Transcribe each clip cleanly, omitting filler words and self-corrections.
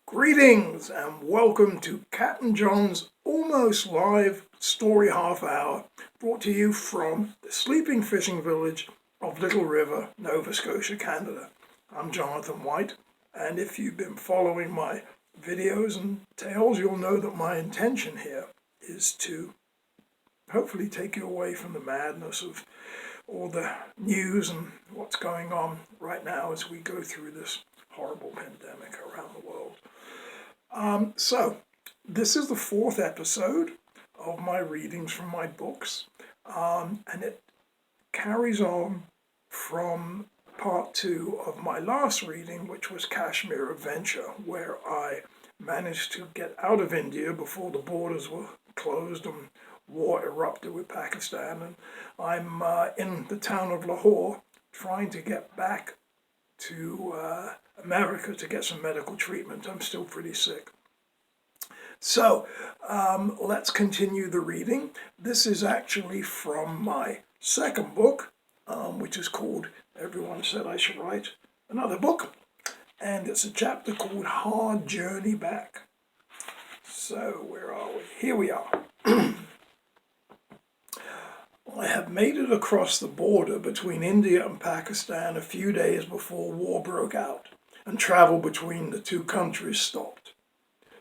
Greetings and welcome to Cap'n Jon's almost live story half hour, brought to you from the sleeping fishing village of Little River, Nova Scotia, Canada. I'm Jonathan White, and if you've been following my videos and tales, you'll know that my intention here is to hopefully take you away from the madness of all the news and what's going on right now as we go through this horrible pandemic around the world. So, this is the fourth episode of my readings from my books, and it carries on from part two of my last reading, which was Kashmir Adventure, where I managed to get out of India before the borders were closed and war erupted with Pakistan, and I'm in the town of Lahore trying to get back to America to get some medical treatment. I'm still pretty sick. So let's continue the reading. This is actually from my second book, which is called Everyone Said I Should Write Another Book. And it's a chapter called Hard Journey Back. So where are we? Here we are. I had made it across the border between India and Pakistan a few days before war broke out, and travel between the two countries stopped.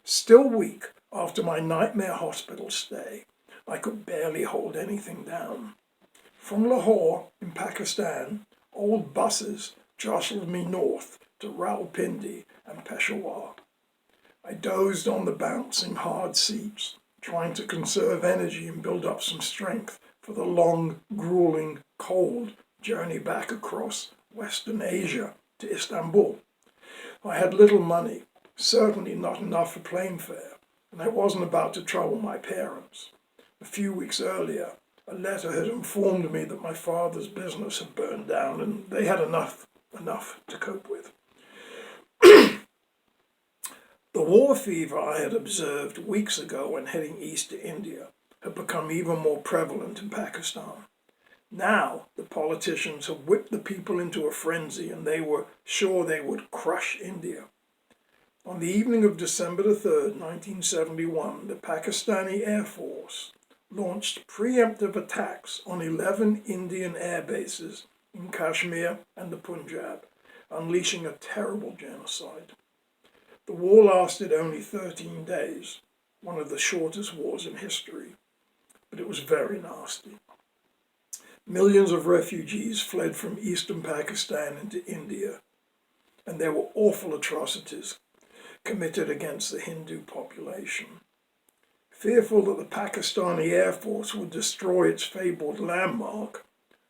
Still weak after my nightmare hospital stay, I could barely hold anything down. From Lahore, in Pakistan, old buses jostled me north to Rawalpindi and Peshawar. I dozed on the bouncing hard seats, trying to conserve energy and build up some strength for the long, grueling, cold journey back across Western Asia to Istanbul. I had little money, certainly not enough for plane fare, and I wasn't about to trouble my parents. A few weeks earlier, a letter had informed me that my father's business had burned down and they had enough to cope with. The war fever I had observed weeks ago when heading east to India had become even more prevalent in Pakistan. Now, the politicians had whipped the people into a frenzy and they were sure they would crush India. On the evening of December the 3rd, 1971, the Pakistani Air Force launched preemptive attacks on 11 Indian air bases in Kashmir and the Punjab, unleashing a terrible genocide. The war lasted only 13 days, one of the shortest wars in history, but it was very nasty. Millions of refugees fled from eastern Pakistan into India, and there were awful atrocities committed against the Hindu population. Fearful that the Pakistani Air Force would destroy its fabled landmark,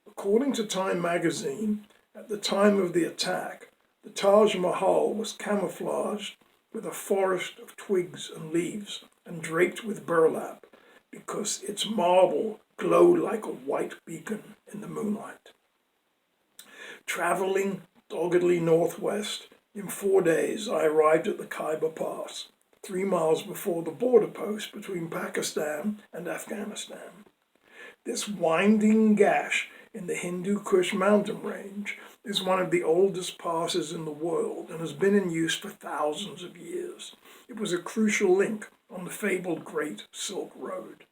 according to Time magazine, at the time of the attack, the Taj Mahal was camouflaged with a forest of twigs and leaves and draped with burlap because its marble glowed like a white beacon in the moonlight. Traveling doggedly northwest, in 4 days I arrived at the Khyber Pass, 3 miles before the border post between Pakistan and Afghanistan. This winding gash in the Hindu Kush mountain range is one of the oldest passes in the world and has been in use for thousands of years. It was a crucial link on the fabled Great Silk Road.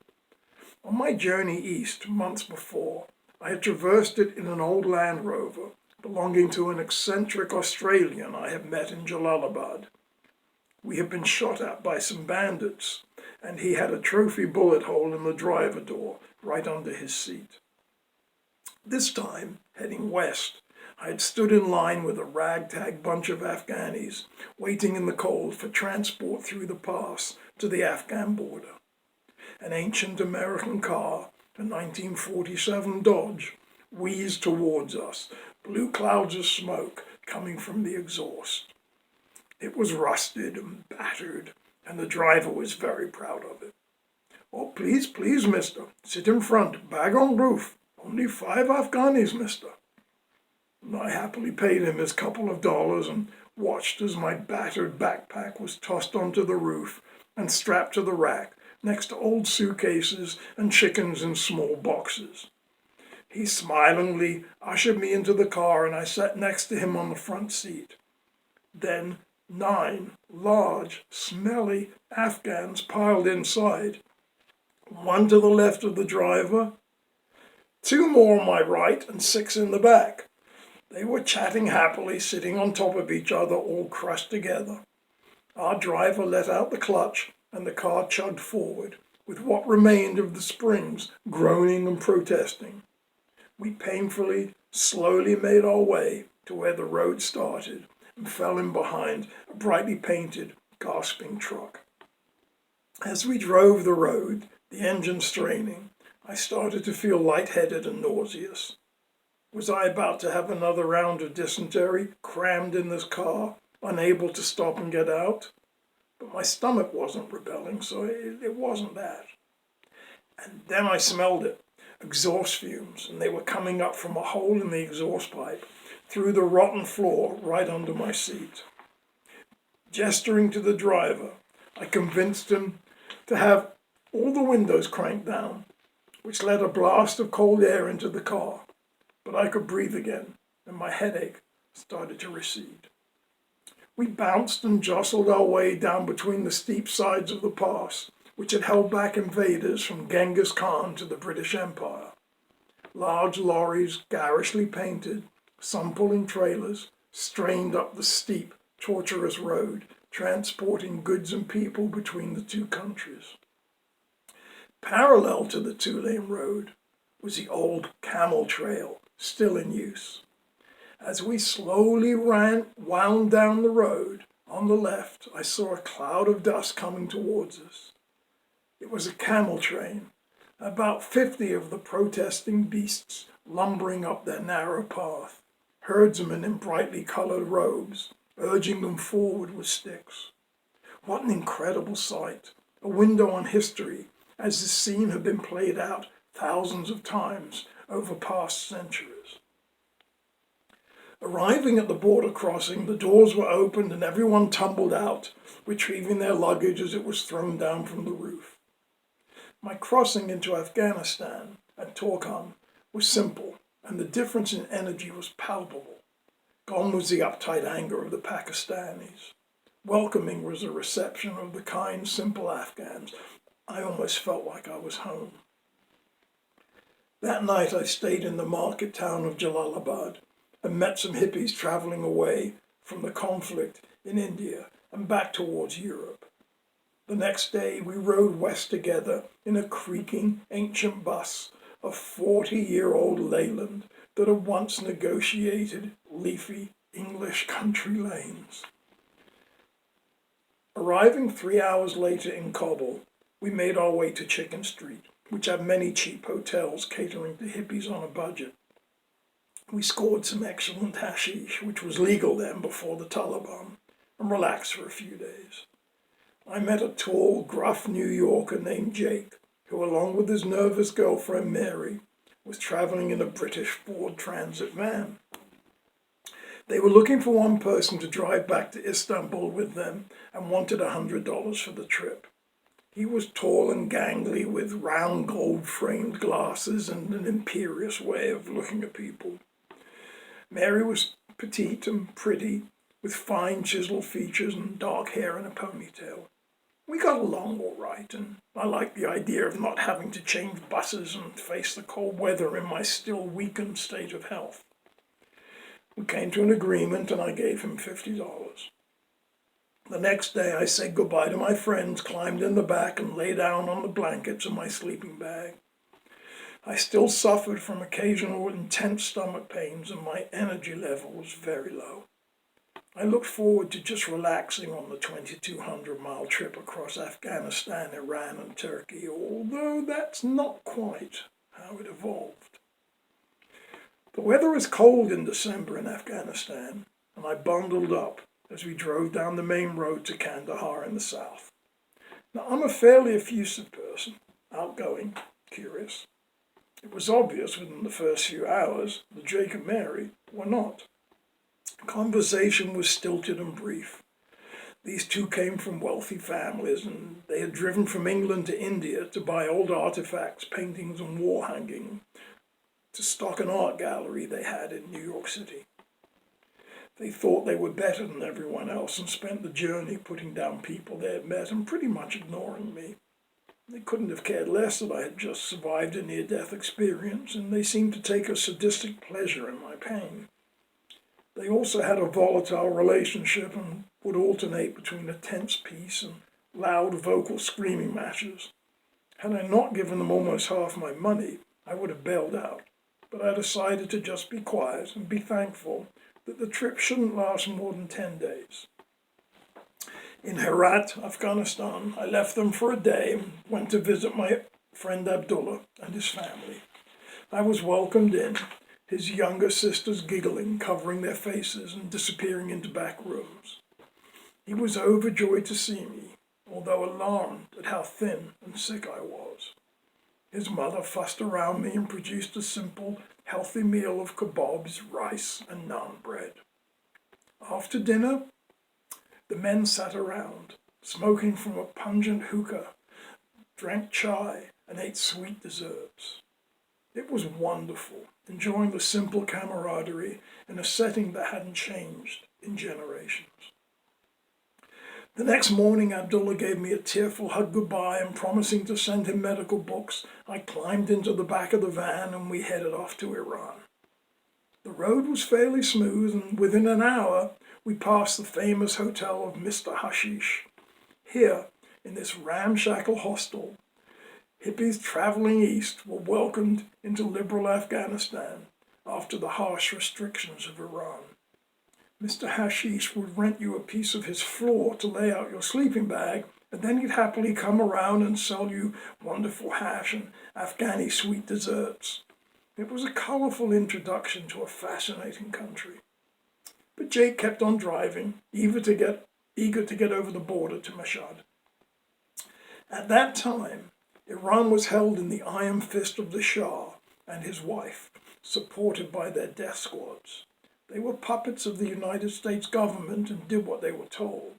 On my journey east months before, I had traversed it in an old Land Rover belonging to an eccentric Australian I had met in Jalalabad. We had been shot at by some bandits, and he had a trophy bullet hole in the driver door right under his seat. This time, heading west, I had stood in line with a ragtag bunch of Afghanis waiting in the cold for transport through the pass to the Afghan border. An ancient American car, a 1947 Dodge, wheezed towards us, blue clouds of smoke coming from the exhaust. It was rusted and battered, and the driver was very proud of it. "Oh, please, mister, sit in front, bag on roof. Only 5 Afghanis, mister." And I happily paid him his couple of dollars and watched as my battered backpack was tossed onto the roof and strapped to the rack next to old suitcases and chickens in small boxes. He smilingly ushered me into the car and I sat next to him on the front seat. Then 9 large, smelly Afghans piled inside, one to the left of the driver, 2 more on my right, and 6 in the back. They were chatting happily, sitting on top of each other, all crushed together. Our driver let out the clutch, and the car chugged forward, with what remained of the springs groaning and protesting. We painfully, slowly made our way to where the road started and fell in behind a brightly painted, gasping truck. As we drove the road, the engine straining, I started to feel lightheaded and nauseous. Was I about to have another round of dysentery, crammed in this car, unable to stop and get out? But my stomach wasn't rebelling, so it wasn't that. And then I smelled it, exhaust fumes, and they were coming up from a hole in the exhaust pipe, through the rotten floor right under my seat. Gesturing to the driver, I convinced him to have all the windows cranked down, which let a blast of cold air into the car. But I could breathe again, and my headache started to recede. We bounced and jostled our way down between the steep sides of the pass, which had held back invaders from Genghis Khan to the British Empire. Large lorries, garishly painted, some pulling trailers, strained up the steep, tortuous road, transporting goods and people between the two countries. Parallel to the 2-lane road was the old camel trail, still in use. As we slowly wound down the road, on the left, I saw a cloud of dust coming towards us. It was a camel train, about 50 of the protesting beasts lumbering up their narrow path, herdsmen in brightly colored robes, urging them forward with sticks. What an incredible sight, a window on history, as this scene had been played out thousands of times over past centuries. Arriving at the border crossing, the doors were opened and everyone tumbled out, retrieving their luggage as it was thrown down from the roof. My crossing into Afghanistan at Torkham was simple, and the difference in energy was palpable. Gone was the uptight anger of the Pakistanis. Welcoming was the reception of the kind, simple Afghans. I almost felt like I was home. That night I stayed in the market town of Jalalabad and met some hippies traveling away from the conflict in India and back towards Europe. The next day we rode west together in a creaking ancient bus of 40-year-old Leyland that had once negotiated leafy English country lanes. Arriving 3 hours later in Kabul, we made our way to Chicken Street, which had many cheap hotels catering to hippies on a budget. We scored some excellent hashish, which was legal then before the Taliban, and relaxed for a few days. I met a tall, gruff New Yorker named Jake, who, along with his nervous girlfriend Mary, was traveling in a British Ford Transit van. They were looking for one person to drive back to Istanbul with them and wanted $100 for the trip. He was tall and gangly with round gold-framed glasses and an imperious way of looking at people. Mary was petite and pretty, with fine chiseled features and dark hair in a ponytail. We got along all right, and I liked the idea of not having to change buses and face the cold weather in my still weakened state of health. We came to an agreement, and I gave him $50. The next day I said goodbye to my friends, climbed in the back, and lay down on the blankets in my sleeping bag. I still suffered from occasional intense stomach pains, and my energy level was very low. I looked forward to just relaxing on the 2,200-mile trip across Afghanistan, Iran, and Turkey, although that's not quite how it evolved. The weather was cold in December in Afghanistan, and I bundled up as we drove down the main road to Kandahar in the south. Now, I'm a fairly effusive person, outgoing, curious. It was obvious within the first few hours that Jake and Mary were not. Conversation was stilted and brief. These two came from wealthy families, and they had driven from England to India to buy old artifacts, paintings, and wall hanging to stock an art gallery they had in New York City. They thought they were better than everyone else and spent the journey putting down people they had met and pretty much ignoring me. They couldn't have cared less that I had just survived a near-death experience, and they seemed to take a sadistic pleasure in my pain. They also had a volatile relationship and would alternate between a tense peace and loud vocal screaming matches. Had I not given them almost half my money, I would have bailed out, but I decided to just be quiet and be thankful that the trip shouldn't last more than 10 days. In Herat, Afghanistan, I left them for a day and went to visit my friend Abdullah and his family. I was welcomed in, his younger sisters giggling, covering their faces and disappearing into back rooms. He was overjoyed to see me, although alarmed at how thin and sick I was. His mother fussed around me and produced a simple, healthy meal of kebabs, rice, and naan bread. After dinner, the men sat around, smoking from a pungent hookah, drank chai, and ate sweet desserts. It was wonderful, enjoying the simple camaraderie in a setting that hadn't changed in generations. The next morning, Abdullah gave me a tearful hug goodbye, and promising to send him medical books, I climbed into the back of the van and we headed off to Iran. The road was fairly smooth, and within an hour, we passed the famous hotel of Mr. Hashish. Here, in this ramshackle hostel, hippies traveling east were welcomed into liberal Afghanistan after the harsh restrictions of Iran. Mr. Hashish would rent you a piece of his floor to lay out your sleeping bag, and then he'd happily come around and sell you wonderful hash and Afghani sweet desserts. It was a colourful introduction to a fascinating country. But Jake kept on driving, eager to get over the border to Mashhad. At that time, Iran was held in the iron fist of the Shah and his wife, supported by their death squads. They were puppets of the United States government and did what they were told.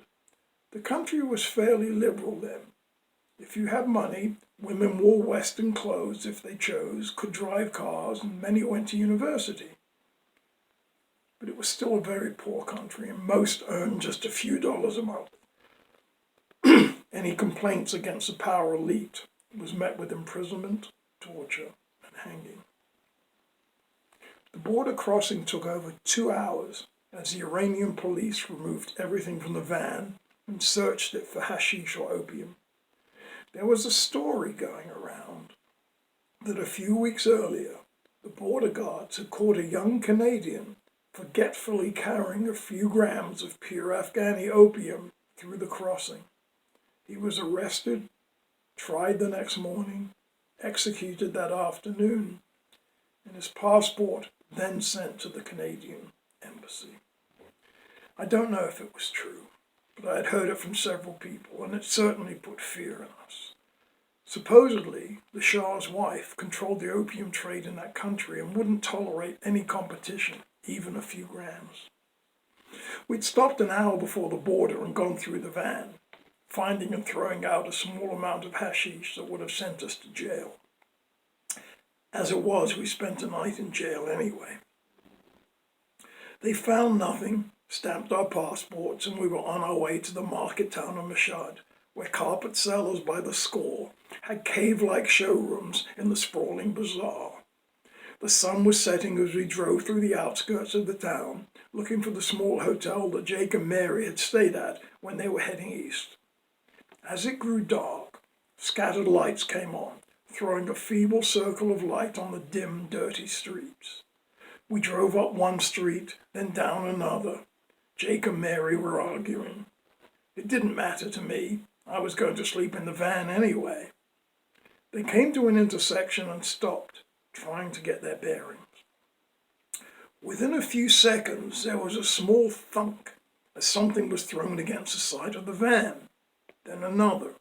The country was fairly liberal then. If you had money, women wore Western clothes if they chose, could drive cars, and many went to university. But it was still a very poor country, and most earned just a few dollars a month. Any complaints against the power elite was met with imprisonment, torture, and hanging. The border crossing took over 2 hours as the Iranian police removed everything from the van and searched it for hashish or opium. There was a story going around that a few weeks earlier, the border guards had caught a young Canadian forgetfully carrying a few grams of pure Afghani opium through the crossing. He was arrested, tried the next morning, executed that afternoon, and his passport then sent to the Canadian embassy. I don't know if it was true, but I had heard it from several people, and it certainly put fear in us. Supposedly, the Shah's wife controlled the opium trade in that country and wouldn't tolerate any competition, even a few grams. We'd stopped an hour before the border and gone through the van, finding and throwing out a small amount of hashish that would have sent us to jail. As it was, we spent a night in jail anyway. They found nothing, stamped our passports, and we were on our way to the market town of Mashhad, where carpet sellers by the score had cave-like showrooms in the sprawling bazaar. The sun was setting as we drove through the outskirts of the town, looking for the small hotel that Jake and Mary had stayed at when they were heading east. As it grew dark, scattered lights came on, throwing a feeble circle of light on the dim, dirty streets. We drove up one street, then down another. Jake and Mary were arguing. It didn't matter to me. I was going to sleep in the van anyway. They came to an intersection and stopped, trying to get their bearings. Within a few seconds, there was a small thunk as something was thrown against the side of the van. Then another,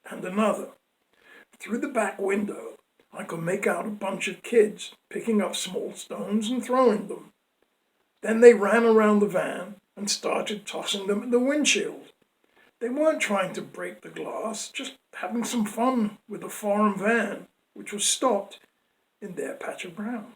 and another. Through the back window, I could make out a bunch of kids picking up small stones and throwing them. Then they ran around the van and started tossing them at the windshield. They weren't trying to break the glass, just having some fun with a foreign van, which was stopped in their patch of ground.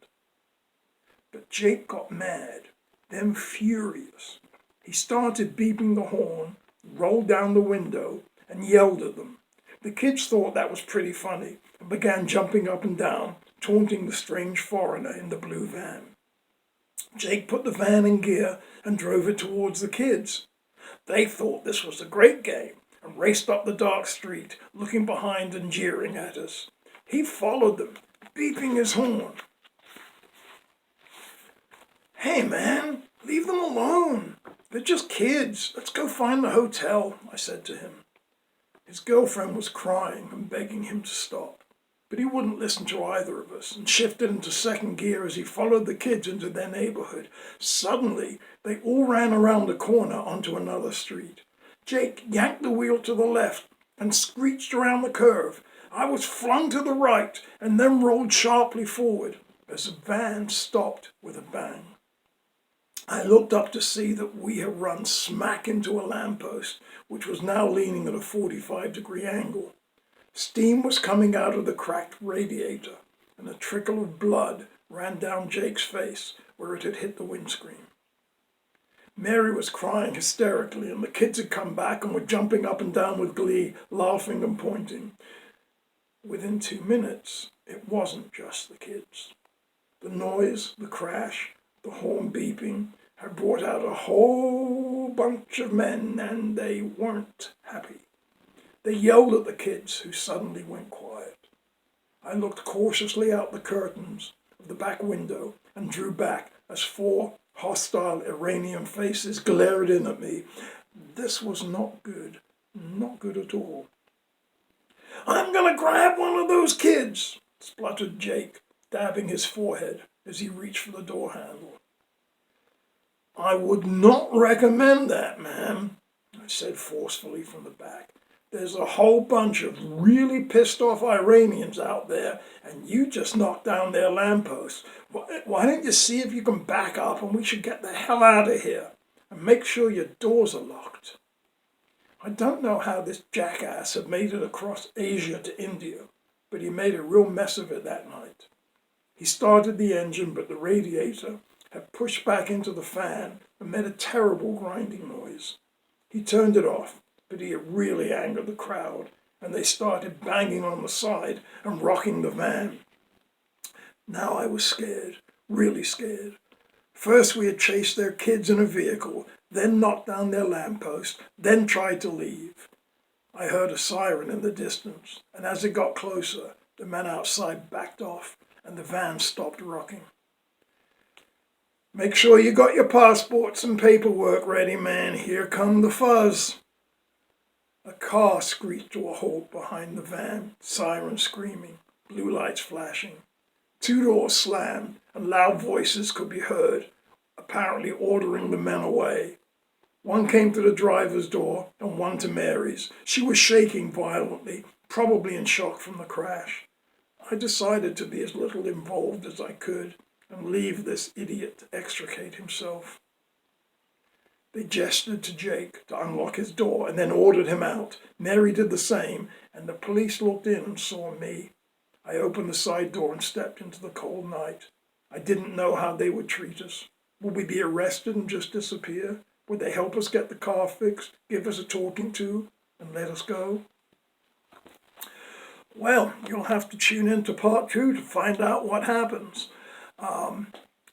But Jake got mad Then furious, he started beeping the horn, rolled down the window, and yelled at them. The kids thought that was pretty funny and began jumping up and down, taunting the strange foreigner in the blue van. Jake put the van in gear and drove it towards the kids. They thought this was a great game and raced up the dark street, looking behind and jeering at us. He followed them, beeping his horn. "Hey man, leave them alone. They're just kids. Let's go find the hotel," I said to him. His girlfriend was crying and begging him to stop, but he wouldn't listen to either of us and shifted into second gear as he followed the kids into their neighborhood. Suddenly, they all ran around the corner onto another street. Jake yanked the wheel to the left and screeched around the curve. I was flung to the right and then rolled sharply forward as the van stopped with a bang. I looked up to see that we had run smack into a lamppost, which was now leaning at a 45-degree angle. Steam was coming out of the cracked radiator, and a trickle of blood ran down Jake's face where it had hit the windscreen. Mary was crying hysterically, and the kids had come back and were jumping up and down with glee, laughing and pointing. Within 2 minutes, it wasn't just the kids. The noise, the crash, the horn beeping had brought out a whole bunch of men, and they weren't happy. They yelled at the kids, who suddenly went quiet. I looked cautiously out the curtains of the back window and drew back as 4 hostile Iranian faces glared in at me. This was not good at all. "I'm going to grab one of those kids," spluttered Jake, dabbing his forehead as he reached for the door handle. "I would not recommend that, ma'am," I said forcefully from the back. "There's a whole bunch of really pissed off Iranians out there, and you just knocked down their lamppost. Why don't you see if you can back up, and we should get the hell out of here, and make sure your doors are locked." I don't know how this jackass had made it across Asia to India, but he made a real mess of it that night. He started the engine, but the radiator had pushed back into the fan and made a terrible grinding noise. He turned it off, but he had really angered the crowd, and they started banging on the side and rocking the van. Now I was scared, really scared. First we had chased their kids in a vehicle, then knocked down their lamppost, then tried to leave. I heard a siren in the distance, and as it got closer, the men outside backed off, and the van stopped rocking. "Make sure you got your passports and paperwork ready, man. Here come the fuzz." A car screeched to a halt behind the van, siren screaming, blue lights flashing. 2 doors slammed, and loud voices could be heard, apparently ordering the men away. One came to the driver's door and one to Mary's. She was shaking violently, probably in shock from the crash. I decided to be as little involved as I could and leave this idiot to extricate himself. They gestured to Jake to unlock his door and then ordered him out. Mary did the same, and the police looked in and saw me. I opened the side door and stepped into the cold night. I didn't know how they would treat us. Would we be arrested and just disappear? Would they help us get the car fixed, give us a talking to, and let us go? Well, you'll have to tune in to part 2 to find out what happens.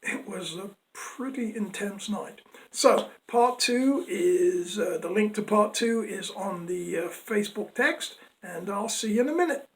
It was a pretty intense night. So, part 2 is, the link to part 2 is on the Facebook text, and I'll see you in a minute.